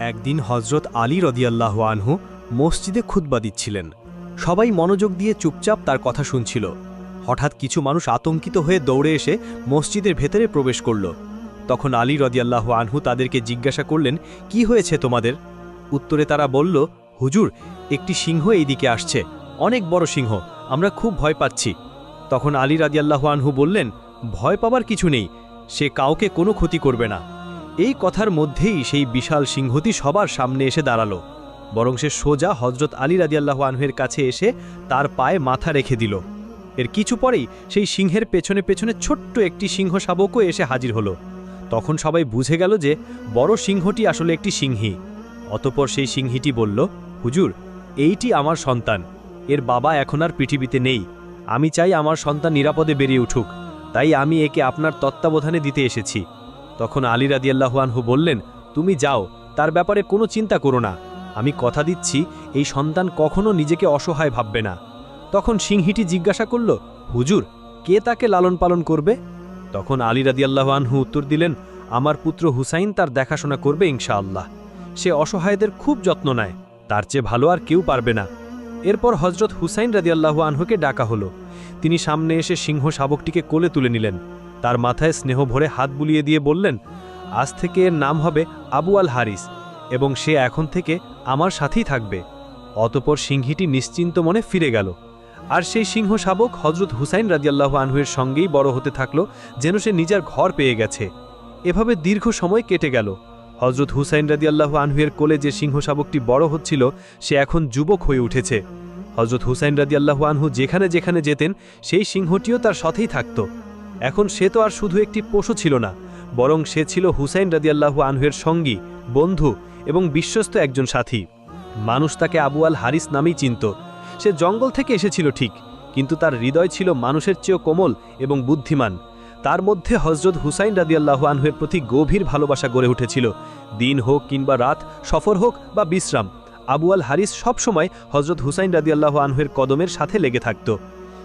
একদিন হজরত আলী রদিয়াল্লাহু আনহু মসজিদে খুতবা দিচ্ছিলেন। সবাই মনোযোগ দিয়ে চুপচাপ তার কথা শুনছিল। হঠাৎ কিছু মানুষ আতঙ্কিত হয়ে দৌড়ে এসে মসজিদের ভেতরে প্রবেশ করল। তখন আলী রদিয়াল্লাহু আনহু তাদেরকে জিজ্ঞাসা করলেন, কি হয়েছে তোমাদের? উত্তরে তারা বলল, হুজুর, একটি সিংহ এই দিকে আসছে, অনেক বড় সিংহ, আমরা খুব ভয় পাচ্ছি। তখন আলী রাদিয়াল্লাহু আনহু বললেন, ভয় পাবার কিছু নেই, সে কাউকে কোনো ক্ষতি করবে না। এই কথার মধ্যেই সেই বিশাল সিংহটি সবার সামনে এসে দাঁড়ালো। বরং সে সোজা হজরত আলী রাদিয়াল্লাহু আনহুর কাছে এসে তার পায়ে মাথা রেখে দিল। এর কিছু পরেই সেই সিংহের পেছনে পেছনে ছোট্ট একটি সিংহ শাবকও এসে হাজির হলো। তখন সবাই বুঝে গেল যে বড় সিংহটি আসলে একটি সিংহী। অতঃপর সেই সিংহীটি বলল, হুজুর, এইটি আমার সন্তান, এর বাবা এখন আর পৃথিবীতে নেই। আমি চাই আমার সন্তান নিরাপদে বেরিয়ে উঠুক, তাই আমি একে আপনার তত্ত্বাবধানে দিতে এসেছি। তখন আলী রাদিয়াল্লাহু আনহু বললেন, তুমি যাও, তার ব্যাপারে কোনো চিন্তা করো না, আমি কথা দিচ্ছি এই সন্তান কখনো নিজেকে অসহায় ভাববে না। তখন সিংহীটি জিজ্ঞাসা করল, হুজুর, কে তাকে লালন পালন করবে? তখন আলী রাদিয়াল্লাহু আনহু উত্তর দিলেন, আমার পুত্র হুসাইন তার দেখাশোনা করবে ইনশাআল্লাহ। সে অসহায়দের খুব যত্ন নেয়, তার চেয়ে ভালো আর কেউ পারবে না। এরপর হজরত হুসাইন রাদিয়াল্লাহু আনহুকে ডাকা হলো। তিনি সামনে এসে সিংহ শাবকটিকে কোলে তুলে নিলেন। তার মাথায় স্নেহ ভরে হাত বুলিয়ে দিয়ে বললেন, আজ থেকে এর নাম হবে আবু আল হারিস, এবং সে এখন থেকে আমার সাথেই থাকবে। অতঃপর সিংহীটি নিশ্চিন্ত মনে ফিরে গেল। আর সেই সিংহ শাবক হজরত হুসাইন রাদিয়াল্লাহু আনহুর সঙ্গেই বড় হতে থাকলো, যেন সে নিজের ঘর পেয়ে গেছে। এভাবে দীর্ঘ সময় কেটে গেল। হজরত হুসাইন রাদিয়াল্লাহু আনহুর কোলে যে সিংহ শাবকটি বড় হচ্ছিল, সে এখন যুবক হয়ে উঠেছে। হজরত হুসাইন রাদিয়াল্লাহু আনহু যেখানে যেখানে যেতেন, সেই সিংহটিও তার সাথেই থাকত। এখন সে তো আর শুধু একটি পশু ছিল না, বরং সে ছিল হুসাইন রাদিয়াল্লাহু আনহুর সঙ্গী, বন্ধু এবং বিশ্বস্ত একজন সাথী। মানুষ তাকে আবু আল হারিস নামেই চিনত। সে জঙ্গল থেকে এসেছিল ঠিক, কিন্তু তার হৃদয় ছিল মানুষের চেয়েও কোমল এবং বুদ্ধিমান। তার মধ্যে হজরত হুসাইন রাদিয়াল্লাহু আনহুর প্রতি গভীর ভালোবাসা গড়ে উঠেছিল। দিন হোক কিংবা রাত, সফর হোক বা বিশ্রাম, আবু আল হারিস সবসময় হজরত হুসাইন রাদিয়াল্লাহু আনহুর কদমের সাথে লেগে থাকত।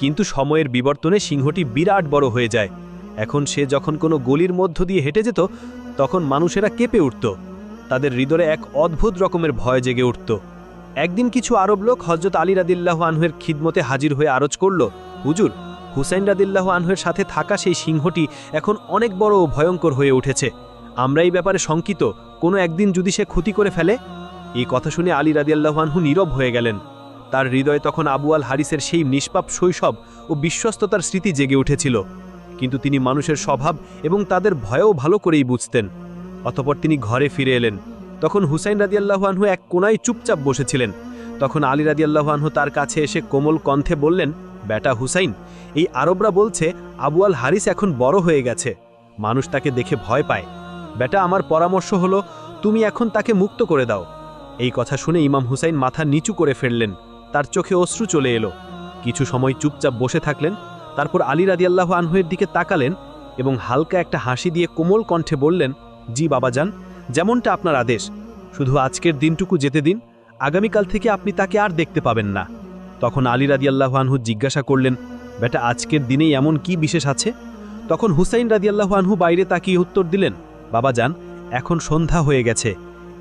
কিন্তু সময়ের বিবর্তনে সিংহটি বিরাট বড় হয়ে যায়। এখন সে যখন কোনো গলির মধ্য দিয়ে হেঁটে যেত, তখন মানুষেরা কেঁপে উঠত। তাদের হৃদয়ে এক অদ্ভুত রকমের ভয় জেগে উঠত। একদিন কিছু আরব লোক হজরত আলী রাদিয়াল্লাহু আনহুর খিদমতে হাজির হয়ে আরজ করল, হুজুর, হুসাইন রাদিয়াল্লাহু আনহুর সাথে থাকা সেই সিংহটি এখন অনেক বড় ও ভয়ঙ্কর হয়ে উঠেছে। আমরা এই ব্যাপারে শঙ্কিত, কোনো একদিন যদি সে ক্ষতি করে ফেলে। এই কথা শুনে আলী রাদিয়াল্লাহু আনহু নীরব হয়ে গেলেন। তার হৃদয়ে তখন আবু আল হারিসের সেই নিষ্পাপ শৈশব ও বিশ্বস্ততার স্মৃতি জেগে উঠেছিল। কিন্তু তিনি মানুষের স্বভাব এবং তাদের ভয়ও ভালো করেই বুঝতেন। অতঃপর তিনি ঘরে ফিরে এলেন। তখন হুসাইন রাদিয়াল্লাহু আনহু এক কোনায় চুপচাপ বসেছিলেন। তখন আলী রাদিয়াল্লাহু আনহু তার কাছে এসে কোমল কণ্ঠে বললেন, বেটা হুসাইন, এই আরবরা বলছে আবু আল হারিস এখন বড় হয়ে গেছে, মানুষ তাকে দেখে ভয় পায়। বেটা, আমার পরামর্শ হলো তুমি এখন তাকে মুক্ত করে দাও। এই কথা শুনে ইমাম হুসাইন মাথা নিচু করে ফেললেন। তার চোখে অশ্রু চলে এলো। কিছু সময় চুপচাপ বসে থাকলেন। তারপর আলী রাদিয়াল্লাহু আনহুর দিকে তাকালেন এবং হালকা একটা হাসি দিয়ে কোমল কণ্ঠে বললেন, জি বাবাজান, যেমনটা আপনার আদেশ। শুধু আজকের দিনটুকু যেতে দিন, আগামীকাল থেকে আপনি তাকে আর দেখতে পাবেন না। তখন আলী রাদিয়াল্লাহু আনহু জিজ্ঞাসা করলেন, বেটা, আজকের দিনেই এমন কি বিশেষ আছে? তখন হুসাইন রাদিয়াল্লাহু আনহু বাইরে তাকিয়ে উত্তর দিলেন, বাবাজান, এখন সন্ধ্যা হয়ে গেছে।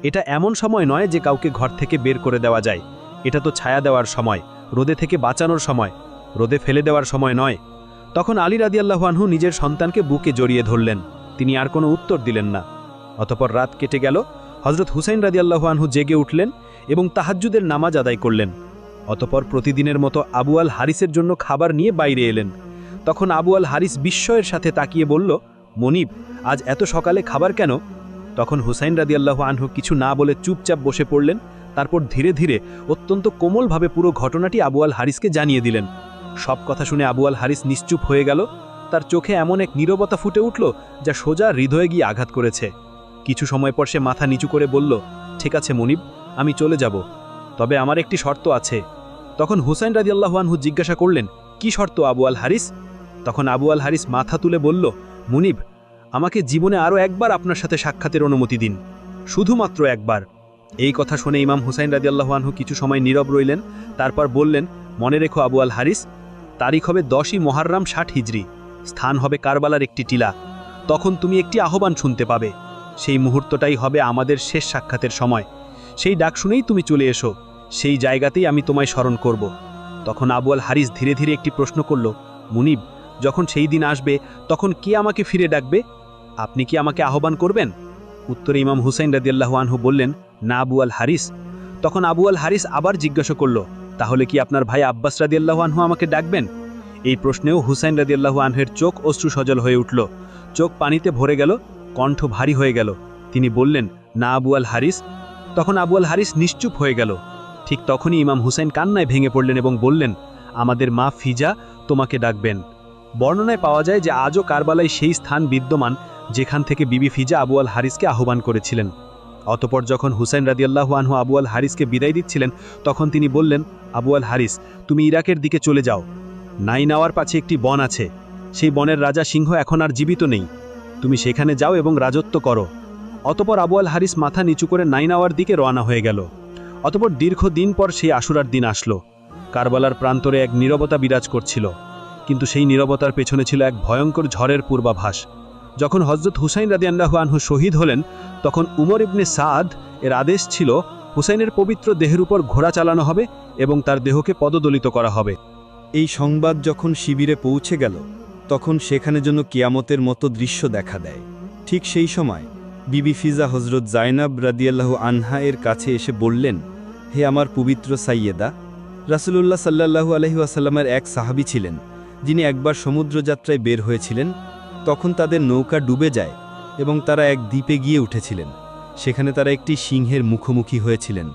এটা এমন সময় নয় যে কাউকে ঘর থেকে বের করে দেওয়া যায়। এটা তো ছায়া দেওয়ার সময়, রোদে থেকে বাঁচানোর সময়, রোদে ফেলে দেওয়ার সময় নয়। তখন আলী রাদিয়াল্লাহু আনহু নিজের সন্তানকে বুকে জড়িয়ে ধরলেন। তিনি আর কোনো উত্তর দিলেন না। অতঃপর রাত কেটে গেল। হজরত হুসাইন রাদিয়াল্লাহু আনহু জেগে উঠলেন এবং তাহাজ্জুদের নামাজ আদায় করলেন। অতঃপর প্রতিদিনের মতো আবু আল হারিসের জন্য খাবার নিয়ে বাইরে এলেন। তখন আবু আল হারিস বিস্ময়ের সাথে তাকিয়ে বলল, মনিব, আজ এত সকালে খাবার কেন? তখন হুসাইন রাদিয়াল্লাহু আনহু কিছু না বলে চুপচাপ বসে পড়লেন। তারপর ধীরে ধীরে অত্যন্ত কোমলভাবে পুরো ঘটনাটি আবু আল হারিসকে জানিয়ে দিলেন। সব কথা শুনে আবু আল হারিস নিশ্চুপ হয়ে গেল। তার চোখে এমন এক নীরবতা ফুটে উঠল যা সোজা হৃদয়ে গিয়ে আঘাত করেছে। কিছু সময় পর সে মাথা নিচু করে বলল, ঠিক আছে মনিব, আমি চলে যাব, তবে আমার একটি শর্ত আছে। তখন হুসাইন রাদিয়াল্লাহু আনহু জিজ্ঞাসা করলেন, কি শর্ত আবু আল হারিস? তখন আবু আল হারিস মাথা তুলে বলল, মুনিব, আমাকে জীবনে আরও একবার আপনার সাথে সাক্ষাতের অনুমতি দিন, শুধুমাত্র একবার। এই কথা শুনে ইমাম হুসাইন রাদিয়াল্লাহু আনহু কিছু সময় নীরব রইলেন। তারপর বললেন, মনে রেখো আবু আল হারিস, তারিখ হবে 10ই মুহররম 60 হিজরি, স্থান হবে কারবালার একটি টিলা। তখন তুমি একটি আহ্বান শুনতে পাবে। সেই মুহূর্তটাই হবে আমাদের শেষ সাক্ষাতের সময়। সেই ডাক শুনেই তুমি চলে এসো, সেই জায়গাতেই আমি তোমায় স্মরণ করব। তখন আবু আল হারিস ধীরে ধীরে একটি প্রশ্ন করল, মুনিব, যখন সেই দিন আসবে তখন কে আমাকে ফিরে ডাকবে? আপনি কি আমাকে আহ্বান করবেন? উত্তরে ইমাম হুসাইন রাদিয়াল্লাহু আনহু বললেন, না আবু আল হারিস। তখন আবু আল হারিস আবার জিজ্ঞাসা করল, তাহলে কি আপনার ভাই আব্বাস রাদিয়াল্লাহু আনহু আমাকে ডাকবেন? এই প্রশ্নেও হুসাইন রাদিয়াল্লাহু আনহুর চোখ অশ্রু সজল হয়ে উঠল, চোখ পানিতে ভরে গেল, কণ্ঠ ভারী হয়ে গেল। তিনি বললেন, না আবু আল হারিস। তখন আবু আল হারিস নিশ্চুপ হয়ে গেল। ঠিক তখনই ইমাম হুসাইন কান্নায় ভেঙে পড়লেন এবং বললেন, আমাদের মা ফিজা তোমাকে ডাকবেন। বর্ণনায় পাওয়া যায় যে আজও কারবালায় সেই স্থান বিদ্যমান যেখান থেকে বিবি ফিজা আবু আল হারিসকে আহ্বান করেছিলেন। অতপর যখন হুসাইন রাদিয়াল্লাহু আনহু আবু আল হারিসকে বিদায় দিচ্ছিলেন, তখন তিনি বললেন, আবু আল হারিস, তুমি ইরাকের দিকে চলে যাও। নাইনাওয়ার পাশে একটি বন আছে, সেই বনের রাজা সিংহ এখন আর জীবিত নেই, তুমি সেখানে যাও এবং রাজত্ব করো। অতপর আবু আল হারিস মাথা নিচু করে নাইনাওয়ার দিকে রওনা হয়ে গেল। অতপর দীর্ঘদিন পর সেই আশুরার দিন আসলো। কারবালার প্রান্তরে এক নীরবতা বিরাজ করছিল, কিন্তু সেই নীরবতার পেছনে ছিল এক ভয়ঙ্কর ঝড়ের পূর্বাভাস। যখন হযরত হুসাইন রাদিয়াল্লাহু আনহু শহীদ হলেন, তখন উমর ইবনে সাদ এর আদেশ ছিল হুসাইনের পবিত্র দেহের উপর ঘোড়া চালানো হবে এবং তার দেহকে পদদলিত করা হবে। এই সংবাদ যখন শিবিরে পৌঁছে গেল, তখন সেখানে যেন কিয়ামতের মতো দৃশ্য দেখা দেয়। ঠিক সেই সময় বিবি ফিজা হজরত জাইনাব রাদিয়াল্লাহু আনহা এর কাছে এসে বললেন, হে আমার পবিত্র সাইয়েদা, রাসূলুল্লাহ সাল্লাল্লাহু আলাইহি ওয়াসাল্লামের এক সাহাবী ছিলেন, যিনি একবার সমুদ্রযাত্রায় বের হয়েছিলেন। তখন তাদের নৌকা ডুবে যায় এবং তারা এক দ্বীপে গিয়ে উঠেছিলেন। সেখানে তারা একটি সিংহের মুখোমুখি হয়েছিলেন।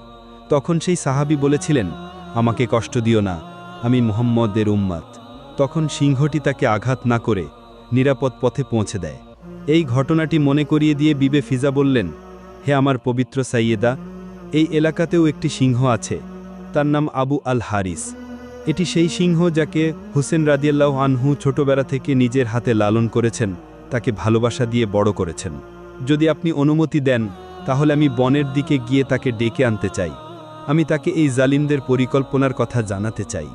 তখন সেই সাহাবী বলেছিলেন, আমাকে কষ্ট দিও না, আমি মুহাম্মদের উম্মত। তখন সিংহটি তাকে আঘাত না করে নিরাপদ পথে পৌঁছে দেয়। এই ঘটনাটি মনে করিয়ে দিয়ে বিবে ফিজা বললেন, হে আমার পবিত্র সাইয়েদা, এই এলাকাতেও একটি সিংহ আছে, তার নাম আবু আল হারিস। এটি সেই সিংহ যাকে হুসেন রাদিয়াল্লাহু আনহু ছোটবেলা থেকে নিজের হাতে লালন করেছেন, তাকে ভালোবাসা দিয়ে বড় করেছেন। যদি আপনি অনুমতি দেন, তাহলে আমি বনের দিকে গিয়ে তাকে ডেকে আনতে চাই। আমি তাকে এই জালিমদের পরিকল্পনার কথা জানাতে চাই।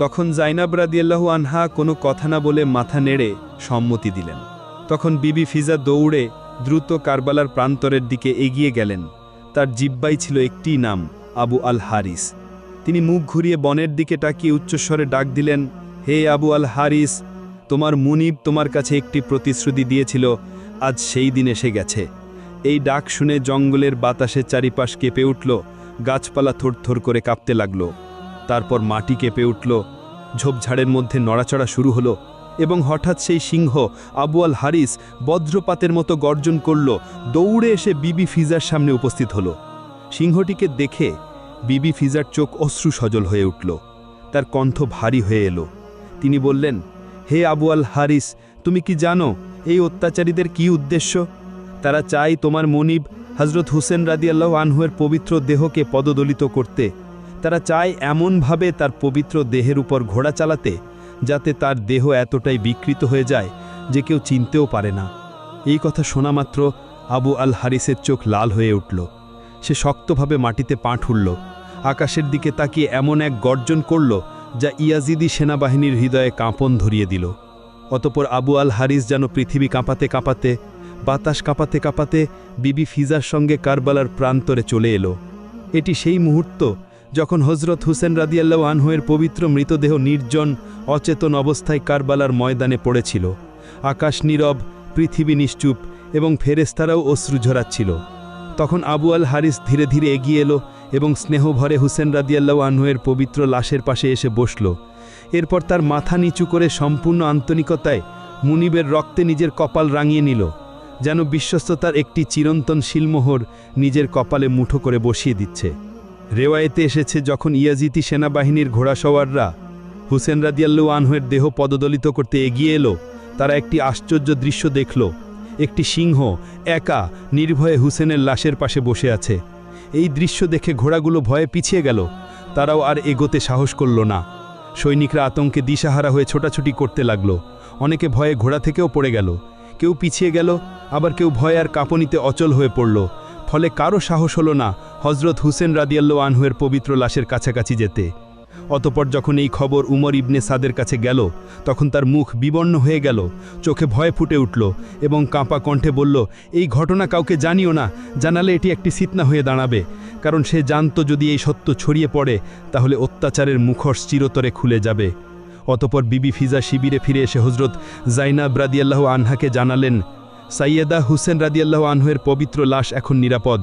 তখন জাইনাব রাদিয়াল্লাহু আনহা কোনো কথা না বলে মাথা নেড়ে সম্মতি দিলেন। তখন বিবি ফিজা দৌড়ে দ্রুত কারবালার প্রান্তরের দিকে এগিয়ে গেলেন। তার জিহ্বায় ছিল একটি নাম, আবু আল হারিস। তিনি মুখ ঘুরিয়ে বনের দিকে তাকিয়ে উচ্চস্বরে ডাক দিলেন, হে আবু আল হারিস, তোমার মুনিব তোমার কাছে একটি প্রতিশ্রুতি দিয়েছিল, আজ সেই দিন এসে গেছে। এই ডাক শুনে জঙ্গলের বাতাসে চারিপাশ কেঁপে উঠল, গাছপালা থরথর করে কাঁপতে লাগল। তারপর মাটি কেঁপে উঠল, ঝোপঝাড়ের মধ্যে নড়াচড়া শুরু হলো এবং হঠাৎ সেই সিংহ আবু আল হারিস বজ্রপাতের মতো গর্জন করল, দৌড়ে এসে বিবি ফিজার সামনে উপস্থিত হলো। সিংহটিকে দেখে বিবি ফিজার চোখ অশ্রু সজল হয়ে উঠল, তার কণ্ঠ ভারী হয়ে এলো। তিনি বললেন, হে আবু আল হারিস, তুমি কি জানো এই অত্যাচারীদের কি উদ্দেশ্য? তারা চায় তোমার মনিব হযরত হুসেন রাদিয়াল্লাহু আনহুর পবিত্র দেহকে পদদলিত করতে। তারা চায় এমনভাবে তার পবিত্র দেহের উপর ঘোড়া চালাতে, যাতে তার দেহ এতটাই বিকৃত হয়ে যায় যে কেউ চিনতেও পারে না। এই কথা শোনা মাত্র আবু আল হারিসের চোখ লাল হয়ে উঠল। সে শক্তভাবে মাটিতে পা ঠুলল, আকাশের দিকে তাকিয়ে এমন এক গর্জন করল যা ইয়াজিদি সেনাবাহিনীর হৃদয়ে কাঁপন ধরিয়ে দিল। অতপর আবু আল হারিস যেন পৃথিবী কাঁপাতে কাঁপাতে, বাতাস কাঁপাতে কাঁপাতে বিবি ফিজার সঙ্গে কারবালার প্রান্তরে চলে এলো। এটি সেই মুহূর্ত যখন হযরত হুসেন রাদিয়াল্লাহু আনহুর পবিত্র মৃতদেহ নির্জন অচেতন অবস্থায় কারবালার ময়দানে পড়েছিল। আকাশ নীরব, পৃথিবী নিশ্চুপ এবং ফেরেশতারাও অশ্রু ঝরাচ্ছিল। তখন আবু আল হারিস ধীরে ধীরে এগিয়ে এলো এবং স্নেহভরে হুসেন রাদিয়াল্লাহু আনহুর পবিত্র লাশের পাশে এসে বসল। এরপর তার মাথা নিচু করে সম্পূর্ণ আন্তরিকতায় মুনিবের রক্তে নিজের কপাল রাঙিয়ে নিল, যেন বিশ্বস্ততার একটি চিরন্তন শিলমোহর নিজের কপালে মুঠো করে বসিয়ে দিচ্ছে। রেওয়ায়েতে এসেছে, যখন ইয়াজিদি সেনাবাহিনীর ঘোড়াসওয়াররা হুসেন রাদিয়াল্লাহু আনহুর দেহ পদদলিত করতে এগিয়ে এলো, তারা একটি আশ্চর্য দৃশ্য দেখল। একটি সিংহ একা নির্ভয়ে হুসেনের লাশের পাশে বসে আছে। এই দৃশ্য দেখে ঘোড়াগুলো ভয়ে পিছিয়ে গেল, তারাও আর এগোতে সাহস করল না। সৈনিকরা আতঙ্কে দিশাহারা হয়ে ছোটাছুটি করতে লাগল। অনেকে ভয়ে ঘোড়া থেকেও পড়ে গেল, কেউ পিছিয়ে গেল, আবার কেউ ভয় আর কাঁপনিতে অচল হয়ে পড়ল। ফলে কারো সাহস হলো না হযরত হুসেন রাদিয়াল্লাহু আনহুর পবিত্র লাশের কাছাকাছি যেতে। অতপর যখন এই খবর উমর ইবনে সাদের কাছে গেল তখন তার মুখ বিবর্ণ হয়ে গেল, চোখে ভয় ফুটে উঠল এবং কাঁপা কণ্ঠে বলল, এই ঘটনা কাউকে জানিও না, জানালে এটি একটি ফিতনা হয়ে দাঁড়াবে। কারণ সে জানত যদি এই সত্য ছড়িয়ে পড়ে তাহলে অত্যাচারের মুখোশ চিরতরে খুলে যাবে। অতপর বিবি ফিজা শিবিরে ফিরে এসে হজরত জাইনাব রাদিয়াল্লাহু আনহাকে জানালেন, সাইয়েদা হুসেন রাদিয়াল্লাহু আনহুয়ের পবিত্র লাশ এখন নিরাপদ।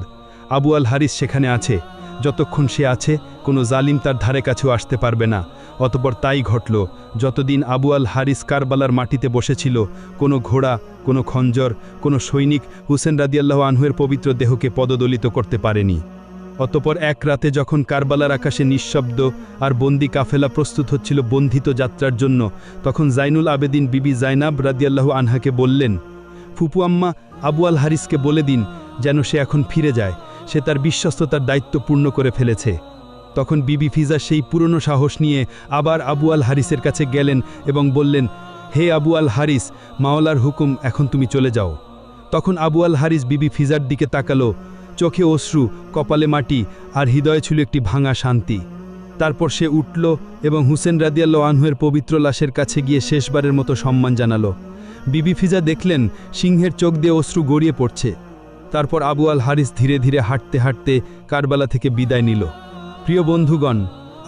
আবু আল হারিস সেখানে আছে, যতক্ষণ সে আছে কোনো জালিম তার ধারে কাছেও আসতে পারবে না। অতপর তাই ঘটল, যতদিন আবু আল হারিস কারবালার মাটিতে বসেছিল কোনো ঘোড়া, কোনো খঞ্জর, কোনো সৈনিক হুসেন রাদিয়াল্লাহু আনহুয়ের পবিত্র দেহকে পদদলিত করতে পারেনি। অতপর এক রাতে যখন কারবালার আকাশে নিঃশব্দ আর বন্দি কাফেলা প্রস্তুত হচ্ছিল বন্ধিত যাত্রার জন্য, তখন জাইনুল আবেদিন বিবি জাইনাব রাদিয়াল্লাহু আনহাকে বললেন, ফুপু আম্মা, আবু আল হারিসকে বলে দিন যেন সে এখন ফিরে যায়, সে তার বিশ্বস্ততার দায়িত্ব পূর্ণ করে ফেলেছে। তখন বিবি ফিজা সেই পুরনো সাহস নিয়ে আবার আবু আল হারিসের কাছে গেলেন এবং বললেন, হে আবু আল হারিস, মাওলার হুকুম, এখন তুমি চলে যাও। তখন আবু আল হারিস বিবি ফিজার দিকে তাকালো, চোখে অশ্রু, কপালে মাটি আর হৃদয়ে ছিল একটি ভাঙা শান্তি। তারপর সে উঠল এবং হুসেন রাদিয়াল্লাহু আনহুয়ের পবিত্র লাশের কাছে গিয়ে শেষবারের মতো সম্মান জানালো। বিবি ফিজা দেখলেন সিংহের চোখ দিয়ে অশ্রু গড়িয়ে পড়ছে। তারপর আবু আল হারিস ধীরে ধীরে হাঁটতে হাঁটতে কারবালা থেকে বিদায় নিল। প্রিয় বন্ধুগণ,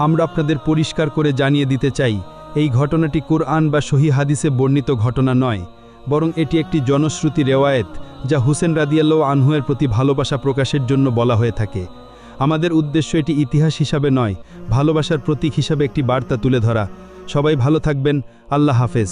আমরা আপনাদের পরিষ্কার করে জানিয়ে দিতে চাই, এই ঘটনাটি কোরআন বা সহিহ হাদিসে বর্ণিত ঘটনা নয়, বরং এটি একটি জনশ্রুতি রেওয়ায়েত যা হুসেন রাদিয়াল্লাহু আনহুয়ের প্রতি ভালোবাসা প্রকাশের জন্য বলা হয়ে থাকে। আমাদের উদ্দেশ্য এটি ইতিহাস হিসাবে নয়, ভালোবাসার প্রতীক হিসাবে একটি বার্তা তুলে ধরা। সবাই ভালো থাকবেন। আল্লাহ হাফেজ।